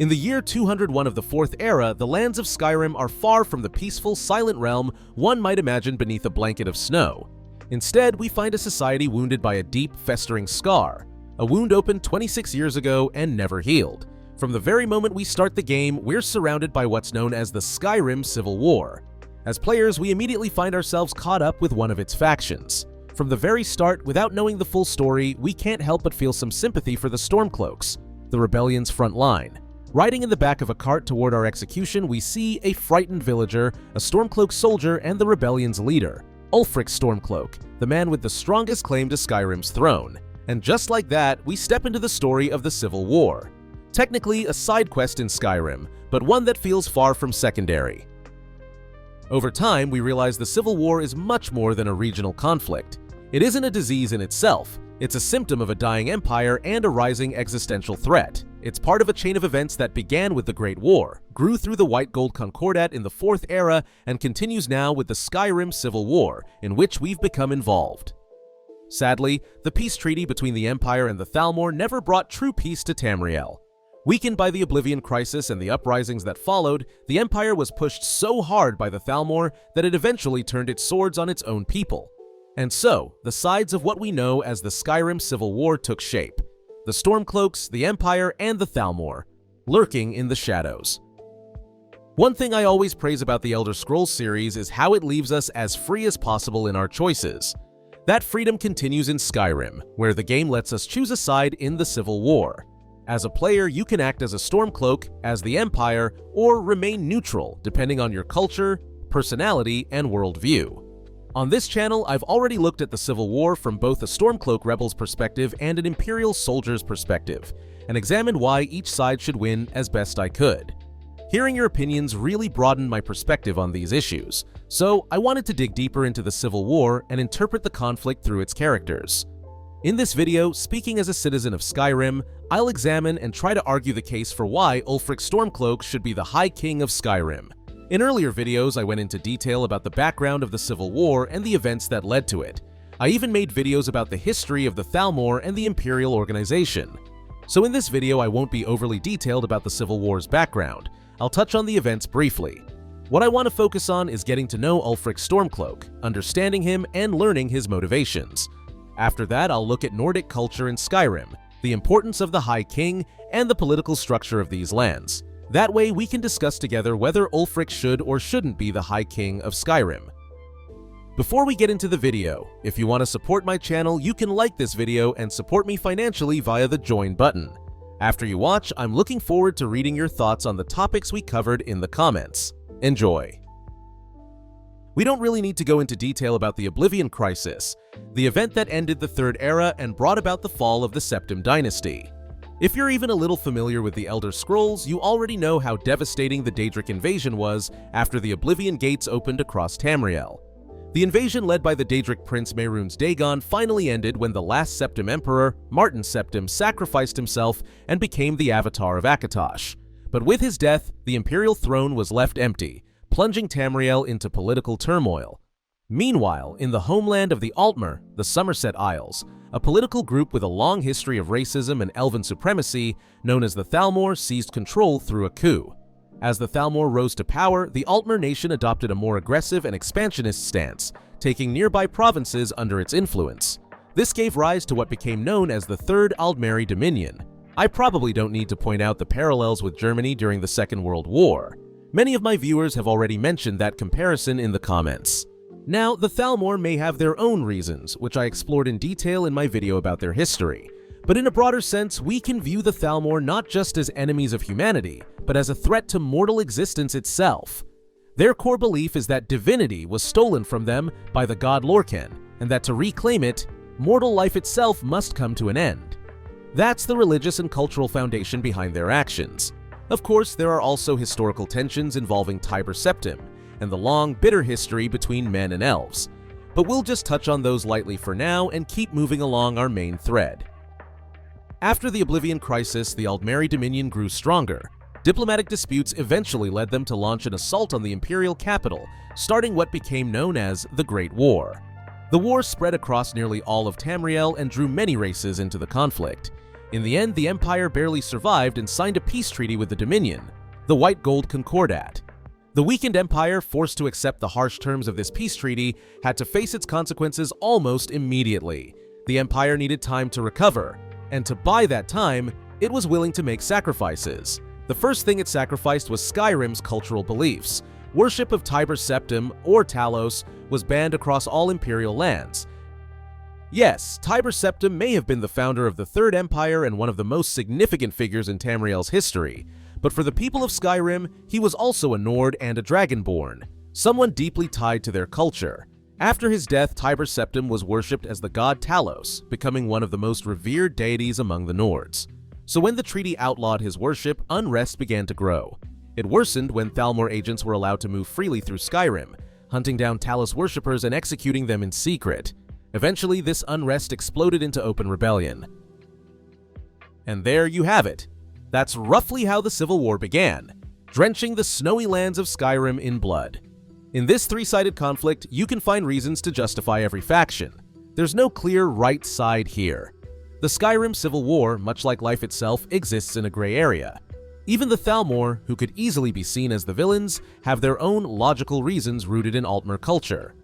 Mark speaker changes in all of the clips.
Speaker 1: In the year 201 of the Fourth Era, the lands of Skyrim are far from the peaceful, silent realm one might imagine beneath a blanket of snow. Instead, we find a society wounded by a deep, festering scar, a wound opened 26 years ago and never healed. From the very moment we start the game, we're surrounded by what's known as the Skyrim Civil War. As players, we immediately find ourselves caught up with one of its factions. From the very start, without knowing the full story, we can't help but feel some sympathy for the Stormcloaks, the rebellion's front line. Riding in the back of a cart toward our execution, we see a frightened villager, a Stormcloak soldier, and the rebellion's leader, Ulfric Stormcloak, the man with the strongest claim to Skyrim's throne. And just like that, we step into the story of the Civil War. Technically a side quest in Skyrim, but one that feels far from secondary. Over time, we realize the Civil War is much more than a regional conflict. It isn't a disease in itself. It's a symptom of a dying empire and a rising existential threat. It's part of a chain of events that began with the Great War, grew through the White Gold Concordat in the Fourth Era, and continues now with the Skyrim Civil War, in which we've become involved. Sadly, the peace treaty between the Empire and the Thalmor never brought true peace to Tamriel. Weakened by the Oblivion Crisis and the uprisings that followed, the Empire was pushed so hard by the Thalmor that it eventually turned its swords on its own people. And so, the sides of what we know as the Skyrim Civil War took shape. The Stormcloaks, the Empire, and the Thalmor, lurking in the shadows. One thing I always praise about the Elder Scrolls series is how it leaves us as free as possible in our choices. That freedom continues in Skyrim, where the game lets us choose a side in the Civil War. As a player, you can act as a Stormcloak, as the Empire, or remain neutral, depending on your culture, personality, and worldview. On this channel, I've already looked at the Civil War from both a Stormcloak rebel's perspective and an Imperial soldier's perspective, and examined why each side should win as best I could. Hearing your opinions really broadened my perspective on these issues, so I wanted to dig deeper into the Civil War and interpret the conflict through its characters. In this video, speaking as a citizen of Skyrim, I'll examine and try to argue the case for why Ulfric Stormcloak should be the High King of Skyrim. In earlier videos, I went into detail about the background of the Civil War and the events that led to it. I even made videos about the history of the Thalmor and the Imperial organization. So in this video, I won't be overly detailed about the Civil War's background. I'll touch on the events briefly. What I want to focus on is getting to know Ulfric Stormcloak, understanding him, and learning his motivations. After that, I'll look at Nordic culture in Skyrim, the importance of the High King, and the political structure of these lands. That way, we can discuss together whether Ulfric should or shouldn't be the High King of Skyrim. Before we get into the video, if you want to support my channel, you can like this video and support me financially via the join button. After you watch, I'm looking forward to reading your thoughts on the topics we covered in the comments. Enjoy! We don't really need to go into detail about the Oblivion Crisis, the event that ended the Third Era and brought about the fall of the Septim Dynasty. If you're even a little familiar with the Elder Scrolls, you already know how devastating the Daedric invasion was after the Oblivion Gates opened across Tamriel. The invasion led by the Daedric prince Mehrunes Dagon finally ended when the last Septim Emperor, Martin Septim, sacrificed himself and became the Avatar of Akatosh. But with his death, the imperial throne was left empty, plunging Tamriel into political turmoil. Meanwhile, in the homeland of the Altmer, the Somerset Isles, a political group with a long history of racism and elven supremacy, known as the Thalmor, seized control through a coup. As the Thalmor rose to power, the Altmer nation adopted a more aggressive and expansionist stance, taking nearby provinces under its influence. This gave rise to what became known as the Third Aldmeri Dominion. I probably don't need to point out the parallels with Germany during the Second World War. Many of my viewers have already mentioned that comparison in the comments. Now, the Thalmor may have their own reasons, which I explored in detail in my video about their history. But in a broader sense, we can view the Thalmor not just as enemies of humanity, but as a threat to mortal existence itself. Their core belief is that divinity was stolen from them by the god Lorkhan, and that to reclaim it, mortal life itself must come to an end. That's the religious and cultural foundation behind their actions. Of course, there are also historical tensions involving Tiber Septim, and the long, bitter history between men and elves. But we'll just touch on those lightly for now and keep moving along our main thread. After the Oblivion Crisis, the Aldmeri Dominion grew stronger. Diplomatic disputes eventually led them to launch an assault on the imperial capital, starting what became known as the Great War. The war spread across nearly all of Tamriel and drew many races into the conflict. In the end, the Empire barely survived and signed a peace treaty with the Dominion, the White Gold Concordat. The weakened Empire, forced to accept the harsh terms of this peace treaty, had to face its consequences almost immediately. The Empire needed time to recover, and to buy that time, it was willing to make sacrifices. The first thing it sacrificed was Skyrim's cultural beliefs. Worship of Tiber Septim, or Talos, was banned across all Imperial lands. Yes, Tiber Septim may have been the founder of the Third Empire and one of the most significant figures in Tamriel's history, but for the people of Skyrim, he was also a Nord and a Dragonborn, someone deeply tied to their culture. After his death, Tiber Septim was worshipped as the god Talos, becoming one of the most revered deities among the Nords. So when the treaty outlawed his worship, unrest began to grow. It worsened when Thalmor agents were allowed to move freely through Skyrim, hunting down Talos worshippers and executing them in secret. Eventually, this unrest exploded into open rebellion. And there you have it. That's roughly how the Civil War began, drenching the snowy lands of Skyrim in blood. In this three-sided conflict, you can find reasons to justify every faction. There's no clear right side here. The Skyrim Civil War, much like life itself, exists in a gray area. Even the Thalmor, who could easily be seen as the villains, have their own logical reasons rooted in Altmer culture.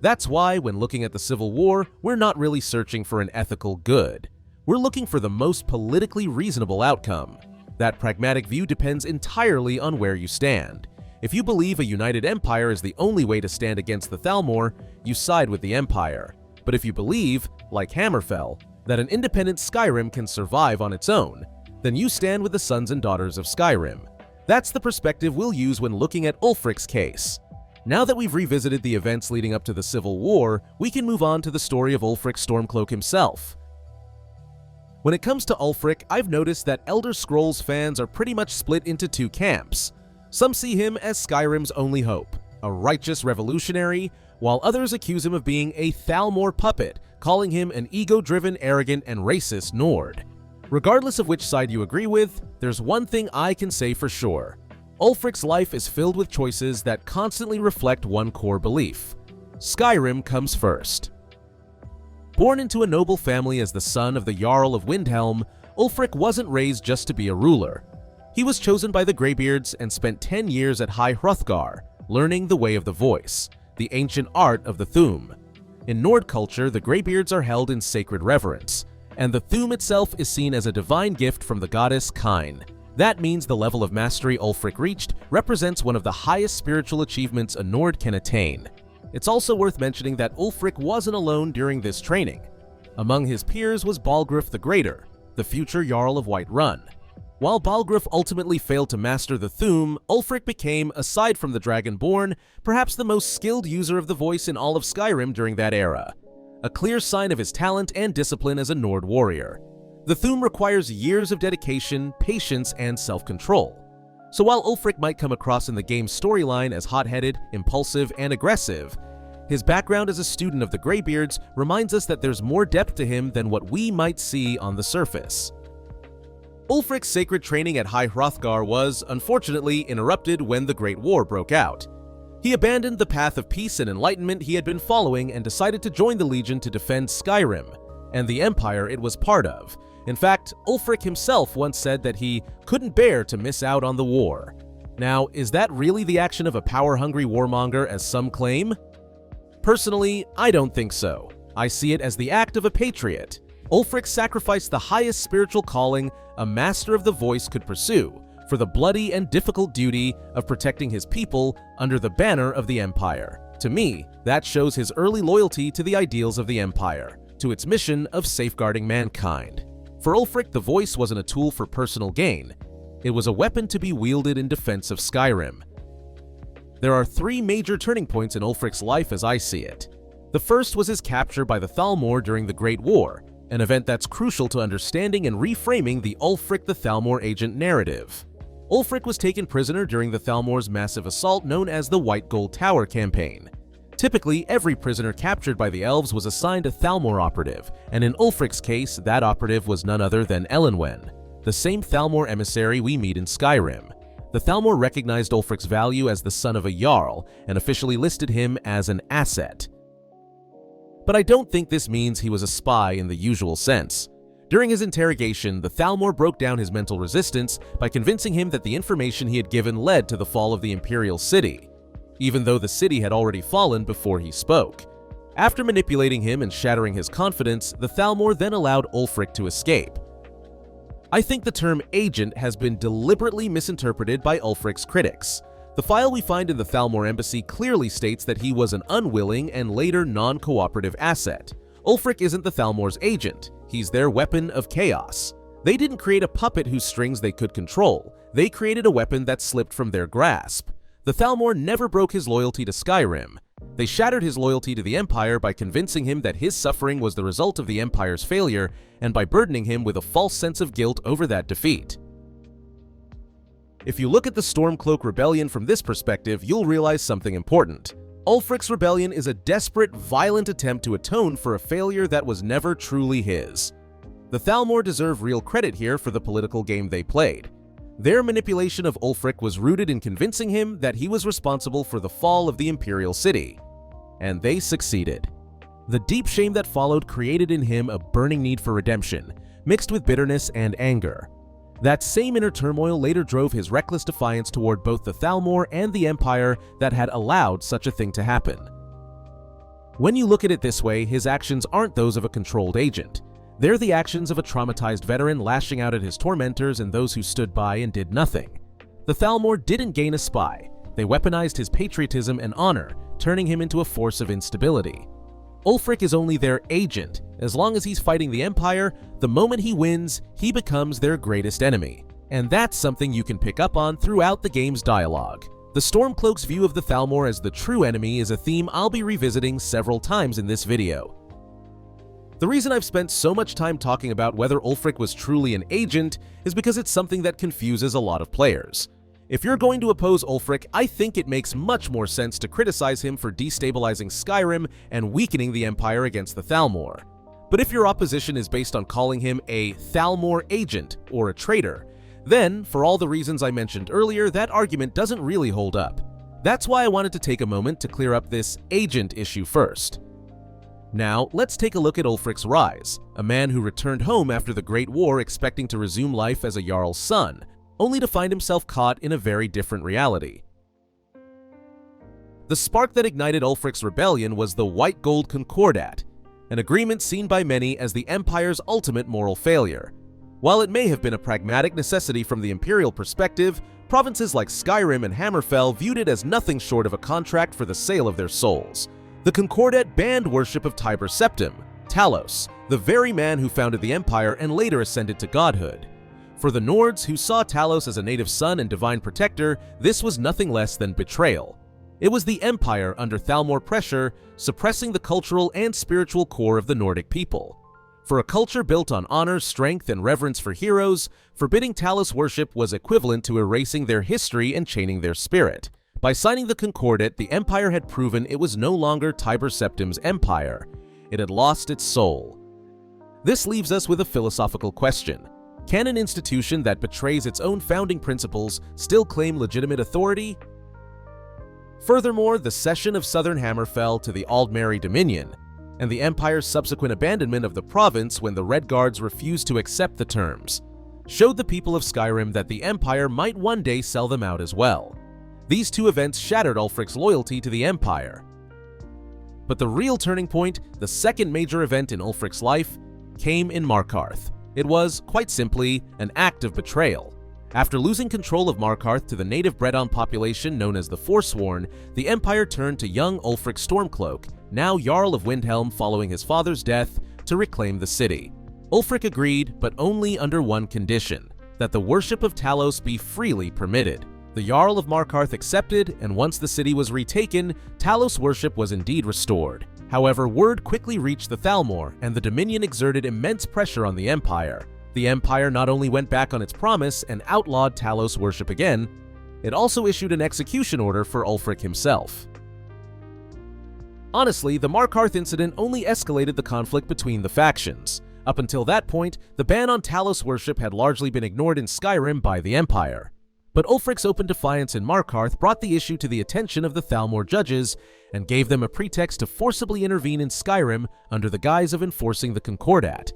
Speaker 1: That's why, when looking at the Civil War, we're not really searching for an ethical good. We're looking for the most politically reasonable outcome. That pragmatic view depends entirely on where you stand. If you believe a united empire is the only way to stand against the Thalmor, you side with the Empire. But if you believe, like Hammerfell, that an independent Skyrim can survive on its own, then you stand with the sons and daughters of Skyrim. That's the perspective we'll use when looking at Ulfric's case. Now that we've revisited the events leading up to the Civil War, we can move on to the story of Ulfric Stormcloak himself. When it comes to Ulfric, I've noticed that Elder Scrolls fans are pretty much split into two camps. Some see him as Skyrim's only hope, a righteous revolutionary, while others accuse him of being a Thalmor puppet, calling him an ego-driven, arrogant, and racist Nord. Regardless of which side you agree with, there's one thing I can say for sure. Ulfric's life is filled with choices that constantly reflect one core belief. Skyrim comes first. Born into a noble family as the son of the Jarl of Windhelm, Ulfric wasn't raised just to be a ruler. He was chosen by the Greybeards and spent 10 years at High Hrothgar, learning the way of the voice, the ancient art of the thu'um. In Nord culture, the Greybeards are held in sacred reverence, and the thu'um itself is seen as a divine gift from the goddess Kine. That means the level of mastery Ulfric reached represents one of the highest spiritual achievements a Nord can attain. It's also worth mentioning that Ulfric wasn't alone during this training. Among his peers was Balgruuf the Greater, the future Jarl of Whiterun. While Balgruuf ultimately failed to master the thu'um, Ulfric became, aside from the Dragonborn, perhaps the most skilled user of the voice in all of Skyrim during that era. A clear sign of his talent and discipline as a Nord warrior. The thu'um requires years of dedication, patience, and self-control. So while Ulfric might come across in the game's storyline as hot-headed, impulsive, and aggressive, his background as a student of the Greybeards reminds us that there's more depth to him than what we might see on the surface. Ulfric's sacred training at High Hrothgar was, unfortunately, interrupted when the Great War broke out. He abandoned the path of peace and enlightenment he had been following and decided to join the Legion to defend Skyrim, and the Empire it was part of. In fact, Ulfric himself once said that he couldn't bear to miss out on the war. Now, is that really the action of a power-hungry warmonger as some claim? Personally, I don't think so. I see it as the act of a patriot. Ulfric sacrificed the highest spiritual calling a master of the voice could pursue for the bloody and difficult duty of protecting his people under the banner of the Empire. To me, that shows his early loyalty to the ideals of the Empire, to its mission of safeguarding mankind. For Ulfric, the voice wasn't a tool for personal gain. It was a weapon to be wielded in defense of Skyrim. There are three major turning points in Ulfric's life as I see it. The first was his capture by the Thalmor during the Great War, an event that's crucial to understanding and reframing the Ulfric the Thalmor agent narrative. Ulfric was taken prisoner during the Thalmor's massive assault known as the White Gold Tower campaign. Typically, every prisoner captured by the elves was assigned a Thalmor operative, and in Ulfric's case, that operative was none other than Elenwen, the same Thalmor emissary we meet in Skyrim. The Thalmor recognized Ulfric's value as the son of a Jarl and officially listed him as an asset. But I don't think this means he was a spy in the usual sense. During his interrogation, the Thalmor broke down his mental resistance by convincing him that the information he had given led to the fall of the Imperial City, even though the city had already fallen before he spoke. After manipulating him and shattering his confidence, the Thalmor then allowed Ulfric to escape. I think the term agent has been deliberately misinterpreted by Ulfric's critics. The file we find in the Thalmor embassy clearly states that he was an unwilling and later non-cooperative asset. Ulfric isn't the Thalmor's agent, he's their weapon of chaos. They didn't create a puppet whose strings they could control, they created a weapon that slipped from their grasp. The Thalmor never broke his loyalty to Skyrim. They shattered his loyalty to the Empire by convincing him that his suffering was the result of the Empire's failure and by burdening him with a false sense of guilt over that defeat. If you look at the Stormcloak rebellion from this perspective, you'll realize something important. Ulfric's rebellion is a desperate, violent attempt to atone for a failure that was never truly his. The Thalmor deserve real credit here for the political game they played. Their manipulation of Ulfric was rooted in convincing him that he was responsible for the fall of the Imperial City. And they succeeded. The deep shame that followed created in him a burning need for redemption, mixed with bitterness and anger. That same inner turmoil later drove his reckless defiance toward both the Thalmor and the Empire that had allowed such a thing to happen. When you look at it this way, his actions aren't those of a controlled agent. They're the actions of a traumatized veteran lashing out at his tormentors and those who stood by and did nothing. The Thalmor didn't gain a spy. They weaponized his patriotism and honor, turning him into a force of instability. Ulfric is only their agent. As long as he's fighting the Empire, the moment he wins, he becomes their greatest enemy. And that's something you can pick up on throughout the game's dialogue. The Stormcloak's view of the Thalmor as the true enemy is a theme I'll be revisiting several times in this video. The reason I've spent so much time talking about whether Ulfric was truly an agent is because it's something that confuses a lot of players. If you're going to oppose Ulfric, I think it makes much more sense to criticize him for destabilizing Skyrim and weakening the Empire against the Thalmor. But if your opposition is based on calling him a Thalmor agent or a traitor, then, for all the reasons I mentioned earlier, that argument doesn't really hold up. That's why I wanted to take a moment to clear up this agent issue first. Now, let's take a look at Ulfric's rise, a man who returned home after the Great War expecting to resume life as a Jarl's son, only to find himself caught in a very different reality. The spark that ignited Ulfric's rebellion was the White Gold Concordat, an agreement seen by many as the Empire's ultimate moral failure. While it may have been a pragmatic necessity from the Imperial perspective, provinces like Skyrim and Hammerfell viewed it as nothing short of a contract for the sale of their souls. The Concordat banned worship of Tiber Septim, Talos, the very man who founded the Empire and later ascended to godhood. For the Nords, who saw Talos as a native son and divine protector, this was nothing less than betrayal. It was the Empire, under Thalmor pressure, suppressing the cultural and spiritual core of the Nordic people. For a culture built on honor, strength, and reverence for heroes, forbidding Talos worship was equivalent to erasing their history and chaining their spirit. By signing the Concordat, the Empire had proven it was no longer Tiber Septim's empire. It had lost its soul. This leaves us with a philosophical question. Can an institution that betrays its own founding principles still claim legitimate authority? Furthermore, the cession of southern Hammerfell to the Aldmeri Dominion, and the Empire's subsequent abandonment of the province when the Red Guards refused to accept the terms, showed the people of Skyrim that the Empire might one day sell them out as well. These two events shattered Ulfric's loyalty to the Empire. But the real turning point, the second major event in Ulfric's life, came in Markarth. It was, quite simply, an act of betrayal. After losing control of Markarth to the native Breton population known as the Forsworn, the Empire turned to young Ulfric Stormcloak, now Jarl of Windhelm following his father's death, to reclaim the city. Ulfric agreed, but only under one condition, that the worship of Talos be freely permitted. The Jarl of Markarth accepted, and once the city was retaken, Talos worship was indeed restored. However, word quickly reached the Thalmor, and the Dominion exerted immense pressure on the Empire. The Empire not only went back on its promise and outlawed Talos worship again, it also issued an execution order for Ulfric himself. Honestly, the Markarth incident only escalated the conflict between the factions. Up until that point, the ban on Talos worship had largely been ignored in Skyrim by the Empire. But Ulfric's open defiance in Markarth brought the issue to the attention of the Thalmor judges and gave them a pretext to forcibly intervene in Skyrim under the guise of enforcing the Concordat.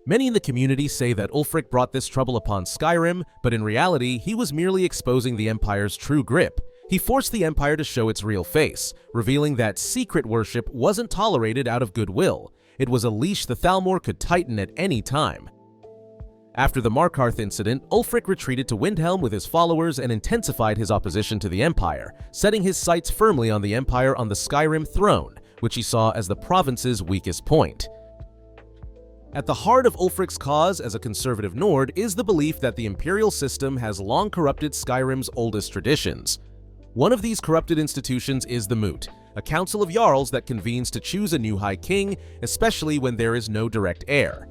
Speaker 1: Many in the community say that Ulfric brought this trouble upon Skyrim, but in reality, he was merely exposing the Empire's true grip. He forced the Empire to show its real face, revealing that secret worship wasn't tolerated out of goodwill. It was a leash the Thalmor could tighten at any time. After the Markarth incident, Ulfric retreated to Windhelm with his followers and intensified his opposition to the Empire, setting his sights firmly on the Empire on the Skyrim throne, which he saw as the province's weakest point. At the heart of Ulfric's cause as a conservative Nord is the belief that the imperial system has long corrupted Skyrim's oldest traditions. One of these corrupted institutions is the Moot, a council of Jarls that convenes to choose a new High King, especially when there is no direct heir.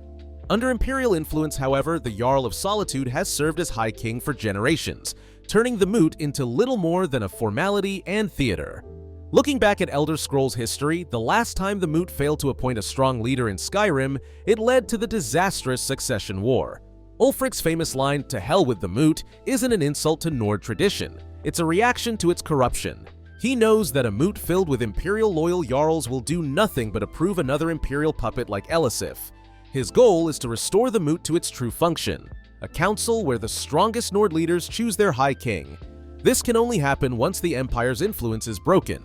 Speaker 1: Under imperial influence, however, the Jarl of Solitude has served as High King for generations, turning the Moot into little more than a formality and theater. Looking back at Elder Scrolls history, the last time the Moot failed to appoint a strong leader in Skyrim, it led to the disastrous Succession War. Ulfric's famous line, "To hell with the Moot," isn't an insult to Nord tradition. It's a reaction to its corruption. He knows that a Moot filled with imperial loyal Jarls will do nothing but approve another imperial puppet like Elisif. His goal is to restore the Moot to its true function, a council where the strongest Nord leaders choose their High King. This can only happen once the Empire's influence is broken.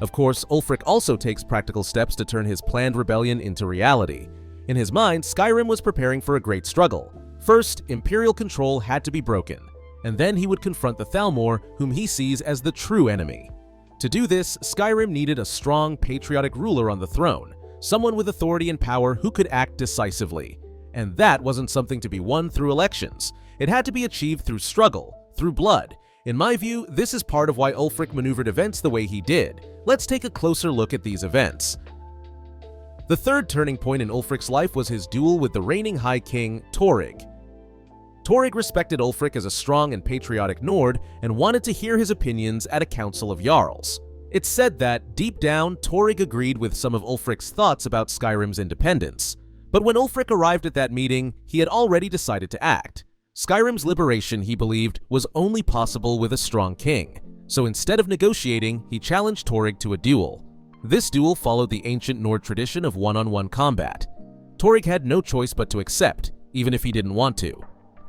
Speaker 1: Of course, Ulfric also takes practical steps to turn his planned rebellion into reality. In his mind, Skyrim was preparing for a great struggle. First, imperial control had to be broken, and then he would confront the Thalmor, whom he sees as the true enemy. To do this, Skyrim needed a strong, patriotic ruler on the throne, someone with authority and power who could act decisively. And that wasn't something to be won through elections. It had to be achieved through struggle, through blood. In my view, this is part of why Ulfric maneuvered events the way he did. Let's take a closer look at these events. The third turning point in Ulfric's life was his duel with the reigning High King, Torygg. Torygg respected Ulfric as a strong and patriotic Nord and wanted to hear his opinions at a council of Jarls. It's said that, deep down, Torygg agreed with some of Ulfric's thoughts about Skyrim's independence. But when Ulfric arrived at that meeting, he had already decided to act. Skyrim's liberation, he believed, was only possible with a strong king. So instead of negotiating, he challenged Torygg to a duel. This duel followed the ancient Nord tradition of one-on-one combat. Torygg had no choice but to accept, even if he didn't want to.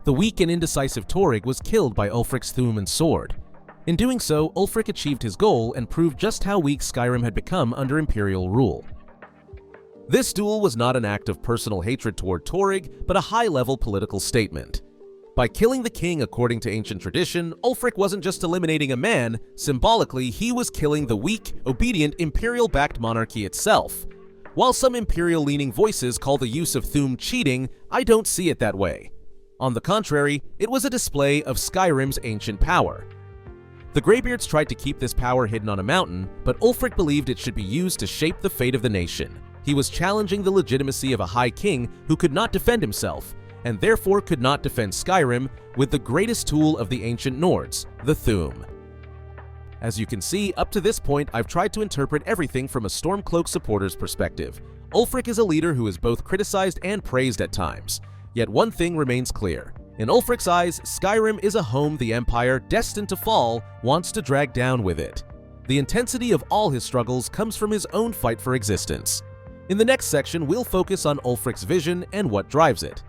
Speaker 1: The weak and indecisive Torygg was killed by Ulfric's thu'um and sword. In doing so, Ulfric achieved his goal and proved just how weak Skyrim had become under imperial rule. This duel was not an act of personal hatred toward Torygg, but a high-level political statement. By killing the king according to ancient tradition, Ulfric wasn't just eliminating a man, symbolically he was killing the weak, obedient, imperial-backed monarchy itself. While some imperial-leaning voices call the use of thu'um cheating, I don't see it that way. On the contrary, it was a display of Skyrim's ancient power. The Greybeards tried to keep this power hidden on a mountain, but Ulfric believed it should be used to shape the fate of the nation. He was challenging the legitimacy of a high king who could not defend himself, and therefore could not defend Skyrim with the greatest tool of the ancient Nords, the thu'um. As you can see, up to this point, I've tried to interpret everything from a Stormcloak supporter's perspective. Ulfric is a leader who is both criticized and praised at times. Yet one thing remains clear. In Ulfric's eyes, Skyrim is a home the Empire, destined to fall, wants to drag down with it. The intensity of all his struggles comes from his own fight for existence. In the next section, we'll focus on Ulfric's vision and what drives it.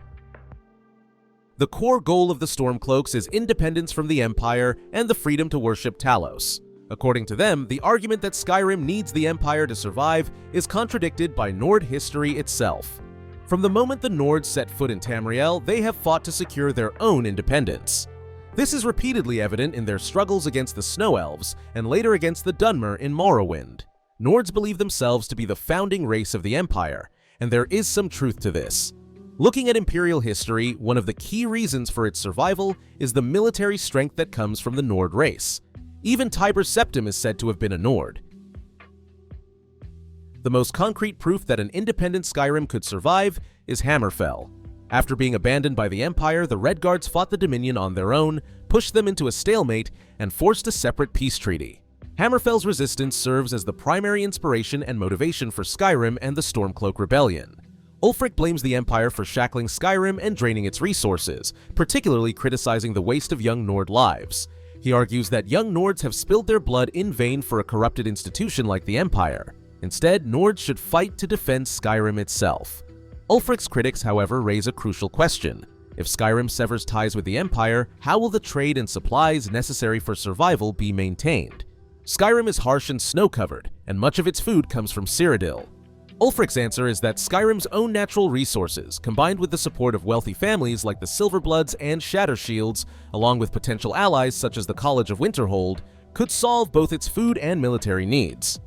Speaker 1: The core goal of the Stormcloaks is independence from the Empire and the freedom to worship Talos. According to them, the argument that Skyrim needs the Empire to survive is contradicted by Nord history itself. From the moment the Nords set foot in Tamriel, they have fought to secure their own independence. This is repeatedly evident in their struggles against the Snow Elves, and later against the Dunmer in Morrowind. Nords believe themselves to be the founding race of the Empire, and there is some truth to this. Looking at Imperial history, one of the key reasons for its survival is the military strength that comes from the Nord race. Even Tiber Septim is said to have been a Nord. The most concrete proof that an independent Skyrim could survive is Hammerfell. After being abandoned by the Empire, the Redguards fought the Dominion on their own, pushed them into a stalemate, and forced a separate peace treaty. Hammerfell's resistance serves as the primary inspiration and motivation for Skyrim and the Stormcloak Rebellion. Ulfric blames the Empire for shackling Skyrim and draining its resources, particularly criticizing the waste of young Nord lives. He argues that young Nords have spilled their blood in vain for a corrupted institution like the Empire. Instead, Nords should fight to defend Skyrim itself. Ulfric's critics, however, raise a crucial question. If Skyrim severs ties with the Empire, how will the trade and supplies necessary for survival be maintained? Skyrim is harsh and snow-covered, and much of its food comes from Cyrodiil. Ulfric's answer is that Skyrim's own natural resources, combined with the support of wealthy families like the Silverbloods and Shattershields, along with potential allies such as the College of Winterhold, could solve both its food and military needs.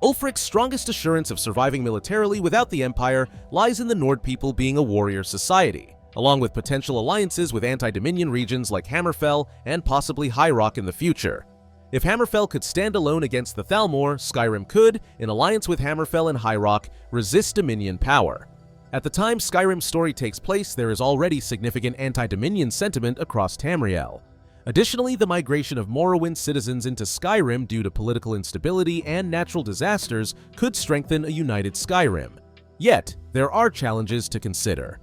Speaker 1: Ulfric's strongest assurance of surviving militarily without the Empire lies in the Nord people being a warrior society, along with potential alliances with anti-Dominion regions like Hammerfell and possibly High Rock in the future. If Hammerfell could stand alone against the Thalmor, Skyrim could, in alliance with Hammerfell and High Rock, resist Dominion power. At the time Skyrim's story takes place, there is already significant anti-Dominion sentiment across Tamriel. Additionally, the migration of Morrowind citizens into Skyrim due to political instability and natural disasters could strengthen a united Skyrim. Yet, there are challenges to consider.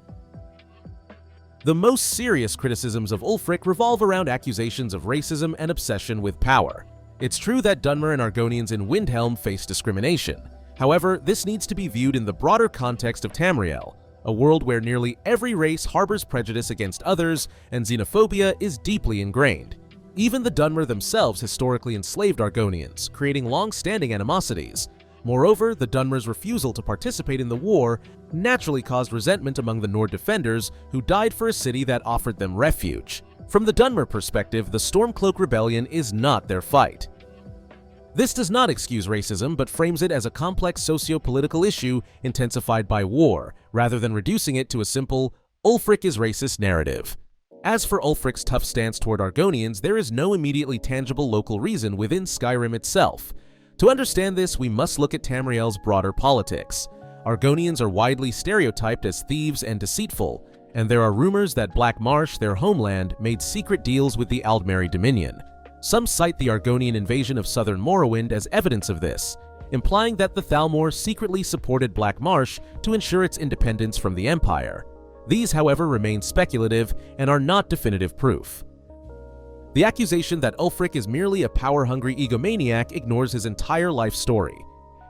Speaker 1: The most serious criticisms of Ulfric revolve around accusations of racism and obsession with power. It's true that Dunmer and Argonians in Windhelm face discrimination. However, this needs to be viewed in the broader context of Tamriel, a world where nearly every race harbors prejudice against others and xenophobia is deeply ingrained. Even the Dunmer themselves historically enslaved Argonians, creating long-standing animosities. Moreover, the Dunmer's refusal to participate in the war naturally caused resentment among the Nord defenders who died for a city that offered them refuge. From the Dunmer perspective, the Stormcloak rebellion is not their fight. This does not excuse racism, but frames it as a complex socio-political issue intensified by war, rather than reducing it to a simple, Ulfric is racist narrative. As for Ulfric's tough stance toward Argonians, there is no immediately tangible local reason within Skyrim itself. To understand this, we must look at Tamriel's broader politics. Argonians are widely stereotyped as thieves and deceitful, and there are rumors that Black Marsh, their homeland, made secret deals with the Aldmeri Dominion. Some cite the Argonian invasion of southern Morrowind as evidence of this, implying that the Thalmor secretly supported Black Marsh to ensure its independence from the Empire. These, however, remain speculative and are not definitive proof. The accusation that Ulfric is merely a power-hungry egomaniac ignores his entire life story.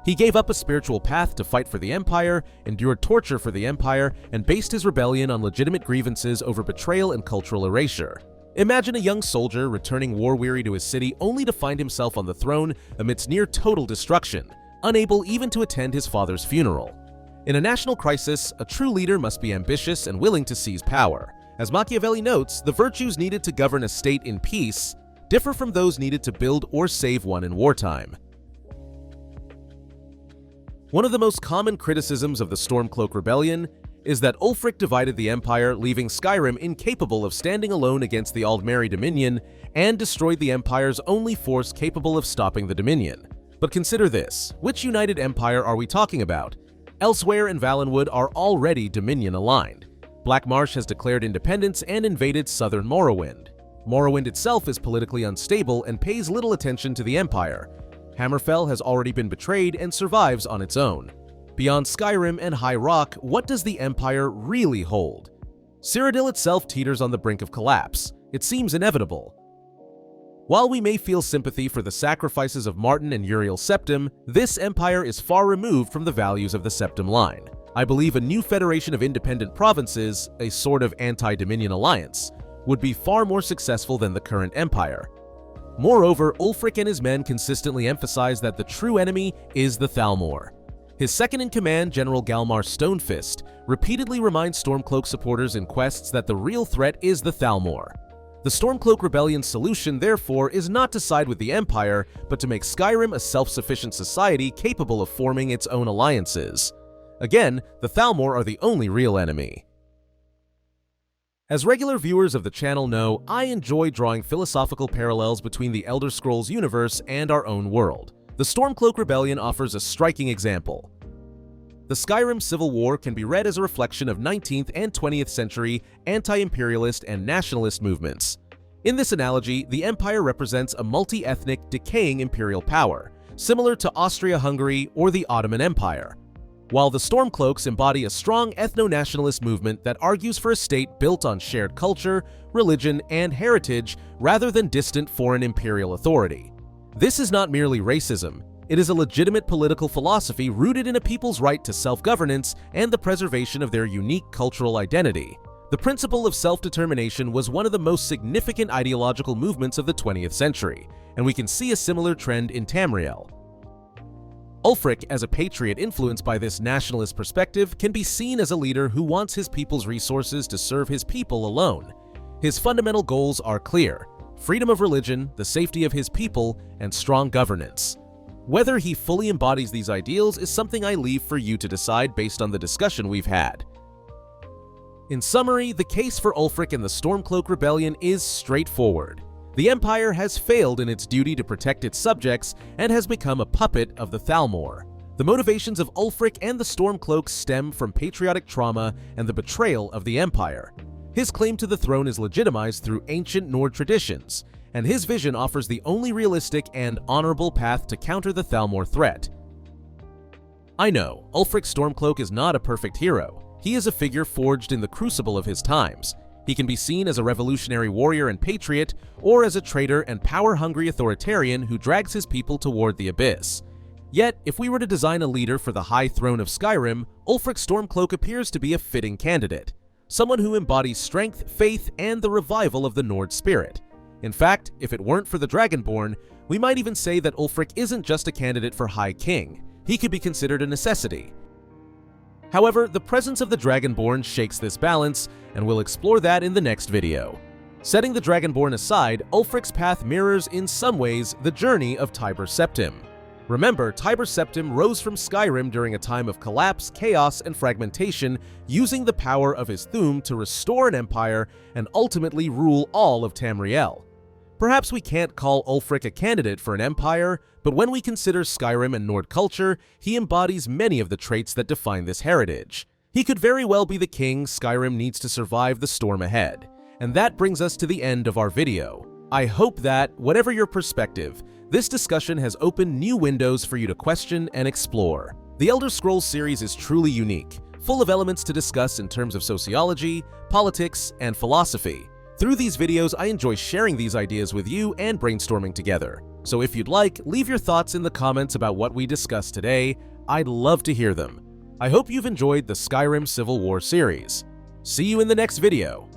Speaker 1: He gave up a spiritual path to fight for the Empire, endured torture for the Empire, and based his rebellion on legitimate grievances over betrayal and cultural erasure. Imagine a young soldier returning war-weary to his city only to find himself on the throne amidst near-total destruction, unable even to attend his father's funeral. In a national crisis, a true leader must be ambitious and willing to seize power. As Machiavelli notes, the virtues needed to govern a state in peace differ from those needed to build or save one in wartime. One of the most common criticisms of the Stormcloak Rebellion is that Ulfric divided the Empire, leaving Skyrim incapable of standing alone against the Aldmeri Dominion, and destroyed the Empire's only force capable of stopping the Dominion. But consider this, which united empire are we talking about? Elsewhere and Valenwood are already Dominion-aligned. Black Marsh has declared independence and invaded southern Morrowind. Morrowind itself is politically unstable and pays little attention to the Empire. Hammerfell has already been betrayed and survives on its own. Beyond Skyrim and High Rock, what does the Empire really hold? Cyrodiil itself teeters on the brink of collapse. It seems inevitable. While we may feel sympathy for the sacrifices of Martin and Uriel Septim, this empire is far removed from the values of the Septim line. I believe a new federation of independent provinces, a sort of anti-Dominion alliance, would be far more successful than the current empire. Moreover, Ulfric and his men consistently emphasize that the true enemy is the Thalmor. His second-in-command, General Galmar Stonefist, repeatedly reminds Stormcloak supporters in quests that the real threat is the Thalmor. The Stormcloak Rebellion's solution, therefore, is not to side with the Empire, but to make Skyrim a self-sufficient society capable of forming its own alliances. Again, the Thalmor are the only real enemy. As regular viewers of the channel know, I enjoy drawing philosophical parallels between the Elder Scrolls universe and our own world. The Stormcloak Rebellion offers a striking example. The Skyrim Civil War can be read as a reflection of 19th and 20th century anti-imperialist and nationalist movements. In this analogy, the Empire represents a multi-ethnic, decaying imperial power, similar to Austria-Hungary or the Ottoman Empire, while the Stormcloaks embody a strong ethno-nationalist movement that argues for a state built on shared culture, religion, and heritage rather than distant foreign imperial authority. This is not merely racism, It is a legitimate political philosophy rooted in a people's right to self-governance and the preservation of their unique cultural identity. The principle of self-determination was one of the most significant ideological movements of the 20th century, and we can see a similar trend in Tamriel. Ulfric, as a patriot influenced by this nationalist perspective, can be seen as a leader who wants his people's resources to serve his people alone. His fundamental goals are clear: freedom of religion, the safety of his people, and strong governance. Whether he fully embodies these ideals is something I leave for you to decide based on the discussion we've had. In summary, the case for Ulfric and the Stormcloak Rebellion is straightforward. The Empire has failed in its duty to protect its subjects and has become a puppet of the Thalmor. The motivations of Ulfric and the Stormcloak stem from patriotic trauma and the betrayal of the Empire. His claim to the throne is legitimized through ancient Nord traditions, and his vision offers the only realistic and honorable path to counter the Thalmor threat. I know, Ulfric Stormcloak is not a perfect hero. He is a figure forged in the crucible of his times. He can be seen as a revolutionary warrior and patriot, or as a traitor and power-hungry authoritarian who drags his people toward the abyss. Yet, if we were to design a leader for the High Throne of Skyrim, Ulfric Stormcloak appears to be a fitting candidate. Someone who embodies strength, faith, and the revival of the Nord spirit. In fact, if it weren't for the Dragonborn, we might even say that Ulfric isn't just a candidate for High King. He could be considered a necessity. However, the presence of the Dragonborn shakes this balance, and we'll explore that in the next video. Setting the Dragonborn aside, Ulfric's path mirrors in some ways the journey of Tiber Septim. Remember, Tiber Septim rose from Skyrim during a time of collapse, chaos, and fragmentation, using the power of his thu'um to restore an empire and ultimately rule all of Tamriel. Perhaps we can't call Ulfric a candidate for an empire, but when we consider Skyrim and Nord culture, he embodies many of the traits that define this heritage. He could very well be the king Skyrim needs to survive the storm ahead. And that brings us to the end of our video. I hope that, whatever your perspective, this discussion has opened new windows for you to question and explore. The Elder Scrolls series is truly unique, full of elements to discuss in terms of sociology, politics, and philosophy. Through these videos, I enjoy sharing these ideas with you and brainstorming together. So if you'd like, leave your thoughts in the comments about what we discussed today. I'd love to hear them. I hope you've enjoyed the Skyrim Civil War series. See you in the next video.